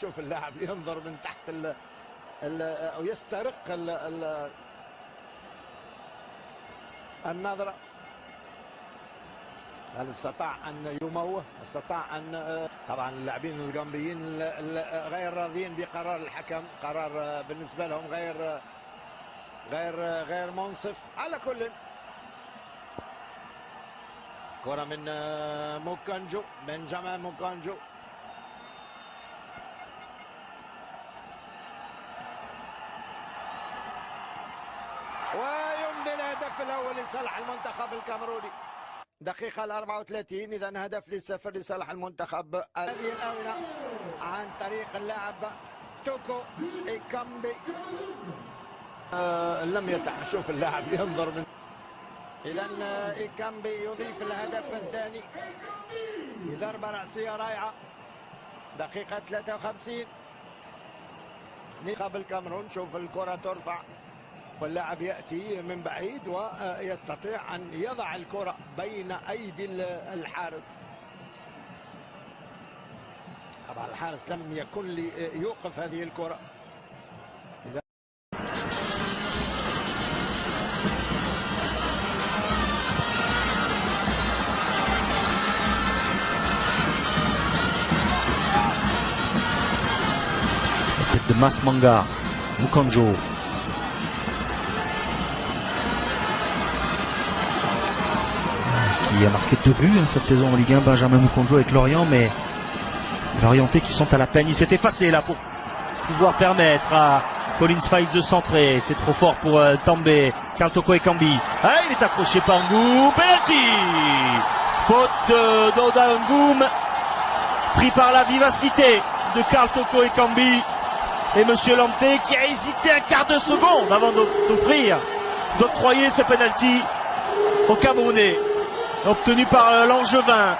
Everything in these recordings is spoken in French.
شوف اللاعب ينظر من تحت أو يسترق النظرة. هل استطاع أن يموه؟ استطاع أن طبعا اللاعبين الجامبيين غير راضيين بقرار الحكم، قرار بالنسبة لهم غير منصف. على كل كرة من موكانجو، بنجامين موكانجو، ويمضي الهدف الأول لصالح المنتخب الكاميروني. دقيقة 34 إذا هدف للصفر لصالح المنتخب. هذه الآونة عن طريق اللاعب توكو إيكامبي. لم يتع شوف اللاعب ينظر من إذا إيكامبي يضيف الهدف الثاني بضربة رأسية رائعة. دقيقة 53 منتخب الكاميرون. شوف الكرة ترفع واللاعب يأتي من بعيد ويستطيع أن يضع الكرة بين أيدي الحارس. طبعا الحارس لم يكن ليوقف هذه الكرة. de Mas Manga, Mukanjo. Qui a marqué 2 buts cette saison en Ligue 1, Benjamin Mukanjo avec Lorient, mais l'Orientais qui sont à la peine. Il s'est effacé là pour pouvoir permettre à Collins Fives de centrer. C'est trop fort pour També. Karl Toko Ekambi. Ah, il est accroché par Ngoum. Penalty. Faute d'Oda Ngoum. Pris par la vivacité de Karl Toko Ekambi. Et Monsieur Lamptey qui a hésité un quart de seconde avant d'octroyer ce penalty au Camerounais. Obtenu par l'Angevin.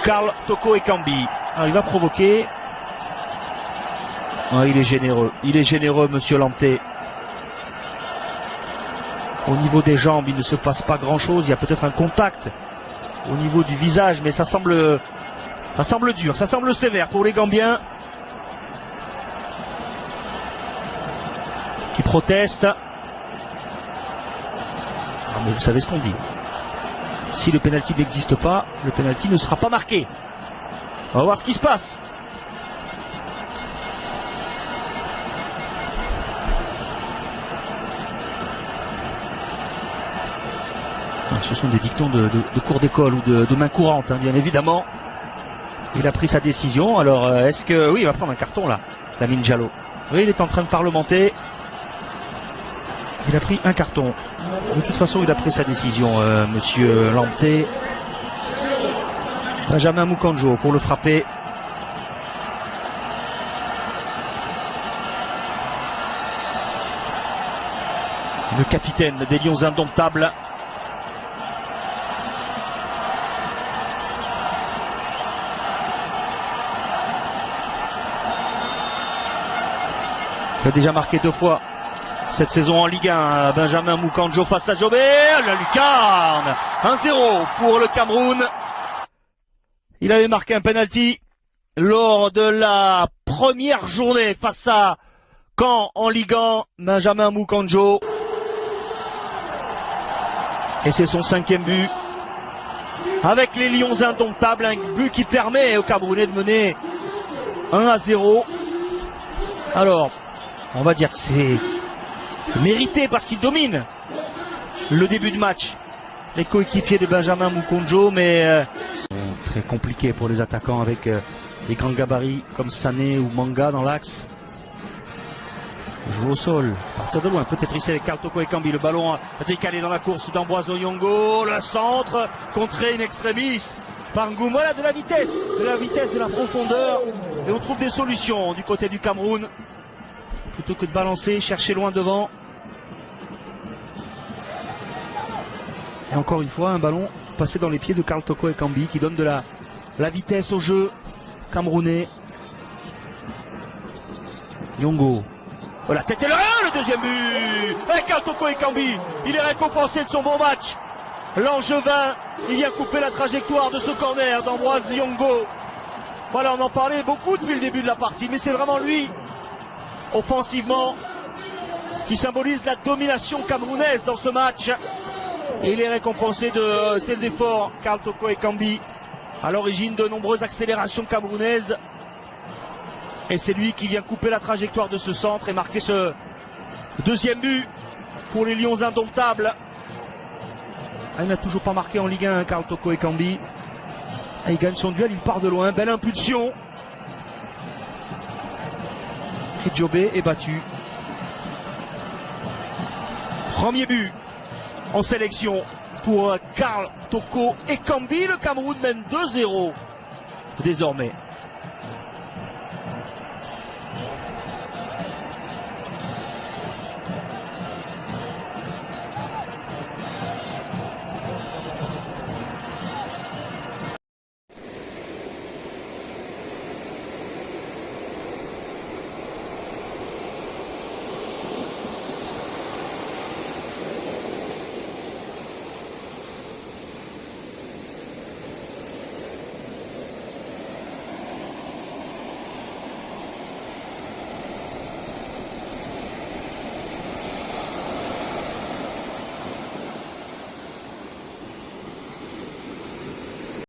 Karl Toko Ekambi. Alors, il va provoquer. Ah, il est généreux Monsieur Lamptey. Au niveau des jambes, il ne se passe pas grand chose. Il y a peut-être un contact au niveau du visage, mais ça semble dur, ça semble sévère pour les Gambiens qui protestent. Ah, mais vous savez ce qu'on dit. Si le penalty n'existe pas, le penalty ne sera pas marqué. On va voir ce qui se passe. Ce sont des dictons de cours d'école ou de main courante, hein, bien évidemment. Il a pris sa décision. Alors, est-ce que... Oui, il va prendre un carton, là, Lamine Diallo. Oui, il est en train de parlementer. Il a pris un carton. De toute façon, il a pris sa décision, Monsieur Lamptey. Benjamin Mukanjo pour le frapper. Le capitaine des Lions indomptables. Il a déjà marqué 2 fois cette saison en Ligue 1. Benjamin Mukanjo face à Jobé. La lucarne. 1-0 pour le Cameroun. Il avait marqué un penalty lors de la première journée face à Caen en Ligue 1. Benjamin Mukanjo. Et c'est son 5e but. Avec les Lions indomptables. Un but qui permet aux Camerounais de mener 1-0. Alors, on va dire que c'est mérité parce qu'il domine le début de match. Les coéquipiers de Benjamin Mukanjo, mais très compliqué pour les attaquants avec des grands gabarits comme Sané ou Manga dans l'axe. Joue au sol, partir de loin, peut-être ici avec Karl Toko Ekambi. Le ballon a décalé dans la course d'Ambroise Oyongo. Le centre, contré in extremis par Ngoum. Voilà de la vitesse, de la profondeur. Et on trouve des solutions du côté du Cameroun. Plutôt que de balancer, chercher loin devant. Et encore une fois, un ballon passé dans les pieds de Karl Toko Ekambi qui donne de la vitesse au jeu camerounais. Yongo. Voilà, tête et le deuxième but. Et Karl Toko Ekambi, il est récompensé de son bon match. L'Angevin, il vient couper la trajectoire de ce corner d'Ambroise Yongo. Voilà, on en parlait beaucoup depuis le début de la partie, mais c'est vraiment lui, offensivement, qui symbolise la domination camerounaise dans ce match. Et il est récompensé de ses efforts, Karl Toko Ekambi, à l'origine de nombreuses accélérations camerounaises. Et c'est lui qui vient couper la trajectoire de ce centre et marquer ce deuxième but pour les Lions indomptables. Il n'a toujours pas marqué en Ligue 1, Karl Toko Ekambi. Il gagne son duel, il part de loin, belle impulsion. Et Djobé est battu. Premier but en sélection pour Karl Toko Ekambi. Le Cameroun mène 2-0 désormais.